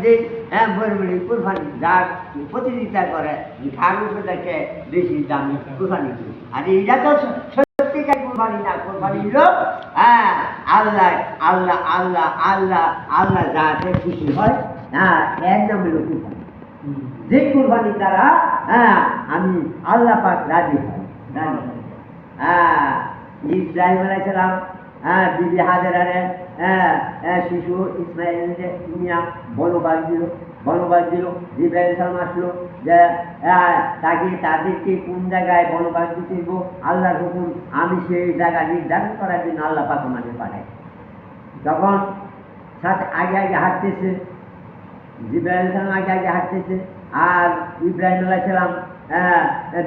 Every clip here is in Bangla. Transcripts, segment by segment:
দিই, হ্যাঁ বড় বড় কুরবানি যার প্রতিযোগিতা করে খাগো দেখে বেশি দামি কুরবানি দিই। আর এইটা তো সত্যিকার কুরবানি না, কুরবানি হলো হ্যাঁ আল্লাহ আল্লাহ আল্লাহ আল্লাহ আল্লাহ যাতে খুশি হয়, হ্যাঁ এর নাম হলো কুরবানি। যে কুরবানি দ্বারা হ্যাঁ আমি আল্লাহ পাক রাজি হয়। হ্যাঁ ইব্রাহিম আলাইহিস সালাম হ্যাঁ বিবি হাজেরারে শিশু ইসমাইলকে নিয়ে বনবাস দিল। ইব্রাহিম সালাম আসলো যে তাদেরকে কোন জায়গায় বনবাস দিতে দিব, আল্লাহর হুকুম, আমি সেই জায়গা নির্ধারণ করার জন্য আল্লাহ পাক আমাদের পাঠাই। তখন সাথে আগে আগে হাঁটতেছে, ইব্রাহিম সালাম আগে আগে হাঁটতেছে, আর ইব্রাহিম আলাইহিস সালাম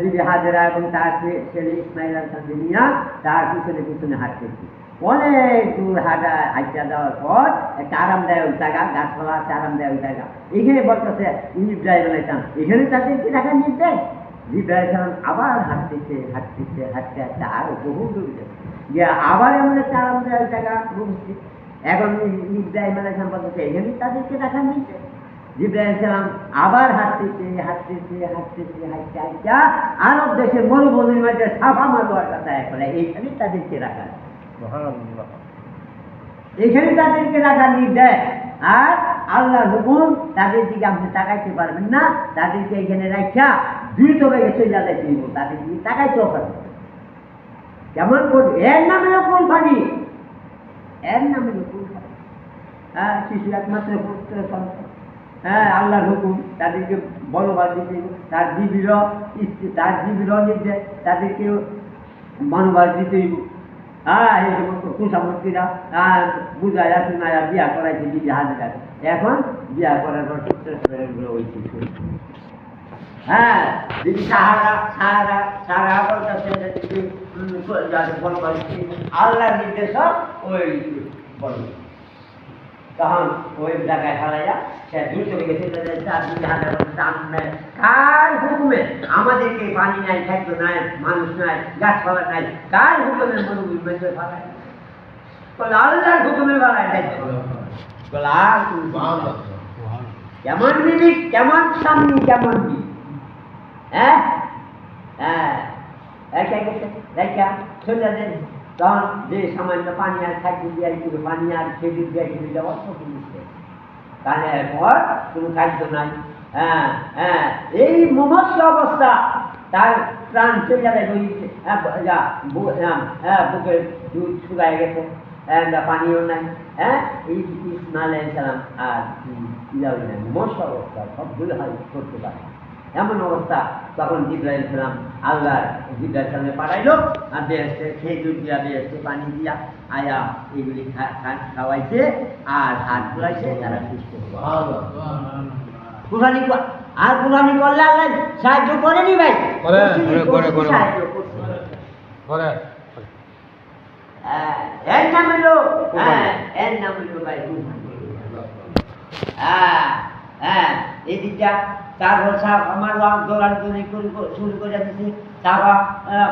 বিবি হাজেরা এবং তার ছেলে ইসমাইল আলাইহিস নিয়ে তার পিছনে পিছনে হাঁটতেছে। অনেক দূর হাঁটা যাওয়ার পর একটা আরামদায়ক জায়গা, গাছপালা আছে, আরামদায়ক জায়গা। এখানে বলতেছে ইব্রাহিম আলাইহিস সালাম এখানে তাদেরকে রাখা নির্দেশ। ইব্রাহিম সালাম আবার হাঁটতেছে হাঁটতেছে হাঁটতে হাঁটতে আরো বহু দূর গিয়ে আবার এমন একটা আরামদায়ক জায়গা উপস্থিত। এখন ইব্রাহিম আলাইহিস সালাম বলতেছে এখানে তাদেরকে রাখা নির্দেশ। ইব্রাহিম সালাম আবার হাঁটতেছে হাঁটতেছে হাঁটতেছে হাঁটতে হাঁটতে আরব দেশের মরুভূমির মধ্যে সাফা মারোয়ার কথা করে এইখানে তাদেরকে রাখা, এখানে তাদেরকে রাখার নির্দেশ। আর আল্লাহর হুকুম, তাদের দিকে আপনি তাকাইতে পারবেন না, তাদেরকে এখানে রাখা দ্রুত বেগে চলে যাইতে দিব, তাদের দিকে তাকাইতেও পারবেন। কেমন করবে? এর নামে কুরবানি, এর নামে কুরবানি। হ্যাঁ শিশু একমাত্র পুত্র সন্তান, হ্যাঁ আল্লাহর হুকুম, তাদেরকে বনবাস দিতে, তার জীবির নির্দেশ, তাদেরকে বনবাস দিতে। হ্যাঁ এই সমস্ত কুসামর্থীরা বুঝাইয়া শুনাইয়া বিয়া করাইছে বিবি হাজেরা। এখন বিয়া করার পর চিত্রগুলো হয়েছে। হ্যাঁ দিদি সাহারা বলতেছে বনবাস আল্লাহর নির্দেশ ওই বল, তখন ওই জায়গায় হারাইয়া সে দ্রুত গেছে। কার হুকুমে আমাদেরকে পানি নাই, খাদ্য নাই, মানুষ নাই, গাছপালা নাই, কার হুকুমে মরুভূমির মধ্যে ফালাই? বলে আল্লাহর হুকুমে ফালাই। কেমন বিবি, কেমন স্বামী, কেমন বিবি, হ্যাঁ হ্যাঁ একা গেছে দেখা চলে দেন। তখন যে সামান্য পানি আর খাদ্য দিয়ে পানি আর খেজুর দিয়ে খেতে যাওয়ার সবই নিচ্ছে, তাহলে এরপর কোনো খাদ্য নাই। হ্যাঁ হ্যাঁ এই মুমূর্ষ অবস্থা, তার প্রাণ চলে যায়, বুকের দুধ শুকায় গেছে, পানিও নাই। হ্যাঁ এই ইসমাইল আলাইহিস সালাম আর মুমূর্ষ অবস্থা, সবগুলো হয় করতে পারে এমন অবস্থা। তখন জিবরাইল আলাইহিস সালাম আল্লাহ জিবরাইল সালামে পাঠাইলো, আর বেহেশতে খেজুর দিয়া, বেহেশতে পানি দিয়া আয়া এগুলি খাওয়াইছে আর হাত ধুলাইছে, তারা সুস্থ হলো। কুরবানি আর কুরবানি করলে আল্লাহ সাহায্য করেনি ভাই, সাহায্য করে। এর নাম হলো এর নাম হলো ভাই কুরবানি। হ্যাঁ হ্যাঁ এই দিকটা তারপর সাপ আমার দৌড়ানি শুরু করে দিচ্ছি। সাপা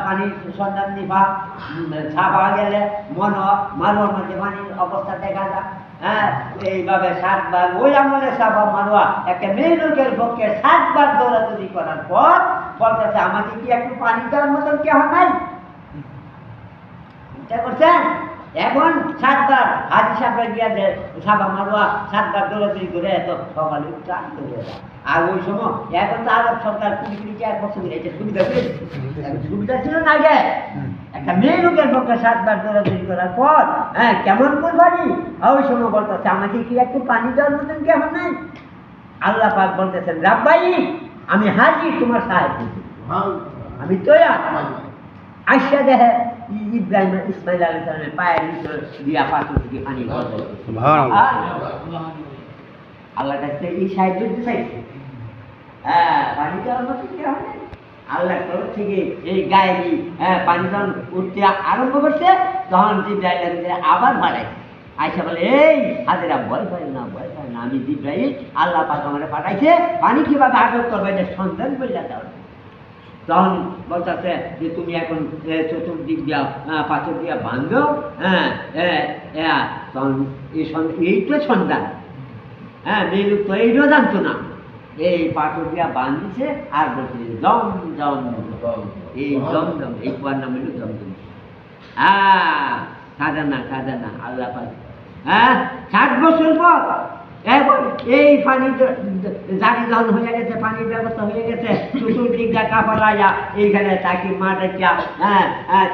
পানির সন্ধান নিবা, সাপা গেলে মারোয়ার মধ্যে পানির অবস্থা দেখা যায়। হ্যাঁ এইভাবে 7 বার ওই আমলে সাপা মারোয়া একটা মেয়ে লোকের পক্ষে 7 বার দৌড়াদৌড়ি করার পর বলতেছে আমাকে কি একটু পানি দেওয়ার মতন কেউ নাই? চিন্তা করছেন? এখন 7 বার হাজি সাপে গিয়া যে সাপা মারোয়া 7 বার দৌড়াদৌড়ি করে এত সকালে চান করে যায়। আর ওই সময় এখন তো আরব সরকার 20% এটা সুবিধা পেয়েছে, সুবিধা ছিল না আগে। একটা মেয়ে লোকের পক্ষে 7 বার দৌড়াদৌড়ি করার পর হ্যাঁ কেমন করবানি? ওই সময় বলতেছে আমাকে কি একটু পানি দেওয়ার মতন কেমন নাই? আল্লাহ পাক বলতেছেন রাব্বাই আমি হাজির তোমার সাহায্য, আমি তৈরি। আইসা দেখে ইব্রাহিম ইসমাইল আলাইহিস সালামের পায়ের ভিতর দিয়া পাথর থেকে পানি ভরা। আল্লাহ কাছে এই সাহায্য দিতে চাইছে। হ্যাঁ পানি দেওয়ার মতো কি হবে? আল্লাহর তরফ থেকে এই গায়ে পানি যখন উঠতে আরম্ভ করছে, তখন জিবরাইল আবার বাড়াইছে। আইসা বলে এই হাজেরা ভয় পায় না, ভয় পায় না, আমি জিবরাইল, আল্লাহ পাক আমারে পাঠাইছে পানি কিভাবে আটক করবে এটা সন্ধান বললে দেওয়া। তখন বলতেছে যে তুমি এখন চতুর্দিক দিয়া পাথর দিয়া বাঁধো। হ্যাঁ তখন এই তো সন্ধান হ্যাঁ মেলুক তো এইটাও জানতো না, এই পাথর দিয়া বাঁধিছে আর বলছে জম জম এই জমজম, এই কুয়ার নাম হইল জমজম। খাজানা খাজানা আল্লাহ পাক। 60 বছর পর এখন এই পানি জারি যখন হয়ে গেছে, পানির ব্যবস্থা হয়ে গেছে, চতুর্দিক দিয়ে কাপড়াইয়া এইখানে তাকে মাঠে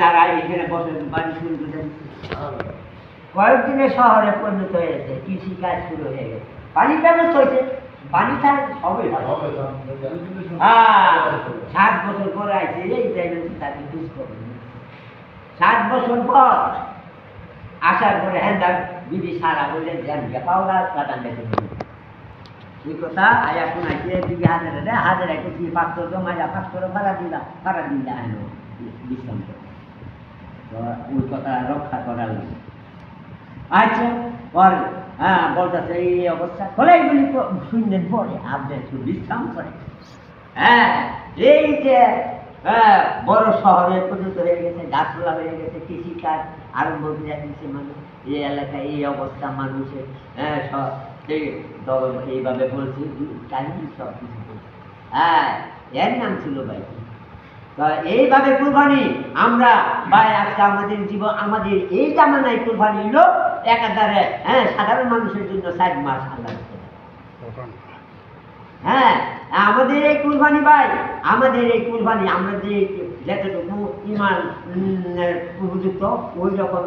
তারা এইখানে বসে পানি শুরু করে কয়েকদিনে শহরে পরিণত হয়ে গেছে, কৃষিকাজ শুরু হয়ে গেছে, পানির ব্যবস্থা হয়েছে, পানি তার হবে 60 বছর পরে আছে এই জায়গায় তাকে খুঁজ করবে। 60 বছর পর আসার পরে হ্যাঁ দিদি সারা বললেন যে পাওলা কাটান দেখে এই কথা আয়া শোনাইছে দিদি হাজারে কি পাত্র জমাইয়া পাত্র ভাড়া দিলা আনো বিশ্রাম করে, ওই কথা রক্ষা করার লাগে। আচ্ছা পরে বলতেছে এই অবস্থা হলে এইগুলি শুনলেন পরে আপনি একটু বিশ্রাম করে। এই যে বড় শহরে পরিণত হয়ে গেছে, গাছপালা হয়ে গেছে, কৃষিকাজ আরম্ভ করে দিচ্ছে মানুষ, এই এলাকায় এই অবস্থা মানুষের এইভাবে বলছে কাহিনী সব কিছু বলছে। এর নাম ছিল ভাই। এইভাবে কুরবানি আমরা ভাই আজকে আমাদের জীবন আমাদের এই জামানায় কুরবানি হলো একাধারে সাধারণ মানুষের জন্য 7 মাস আল্লাহ। আমাদের এই কুরবানি ভাই, আমাদের এই কুরবানি আমরা যে যতটুকু ইমান উপযুক্ত ওই রকম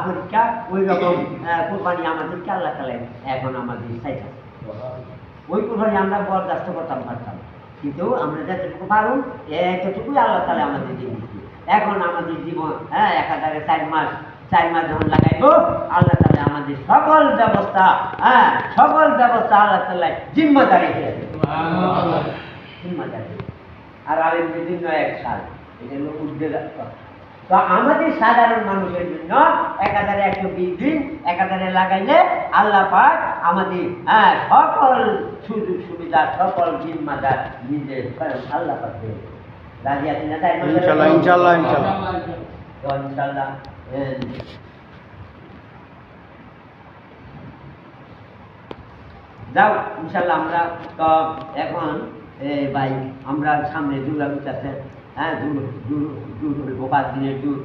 পরীক্ষা ওই রকম কুরবানি আমাদেরকে আল্লাহ তাআলা এখন আমাদের চাইছে। ওই কুরবানি আমরা বরদাস্ত করতাম পারতাম, কিন্তু আমরা যতটুকু পারুন এতটুকুই আল্লাহ তাআলা আমাদের দিয়ে দিচ্ছি। এখন আমাদের জীবন একাধারে 4 মাস যখন লাগাইব আল্লাহ তাআলা আমাদের সকল ব্যবস্থা আল্লাহ তাআলা জিম্মাদারি দিয়ে দেবে। আর আলেমদের জন্য 1 সাল, এটা হলো উদ্যোগ। তো আমাদের সাধারণ মানুষের জন্য একাধারে 120 দিন একাধারে লাগাইলে আল্লাহ পাক আমাদের সকল সুযোগ সুবিধা সকল জিম্মাদার নিজের আল্লাহ পাক দেবে। রাজি আছেন না? তাই ইনশাআল্লাহ ইনশাআল্লাহ ইনশাআল্লাহ ইনশাআল্লাহ। যাও ইনশাআল্লাহ আমরা তো এখন ভাই আমরা সামনে দুর্গা পূজা আছে, দূর 5 দিনের দূর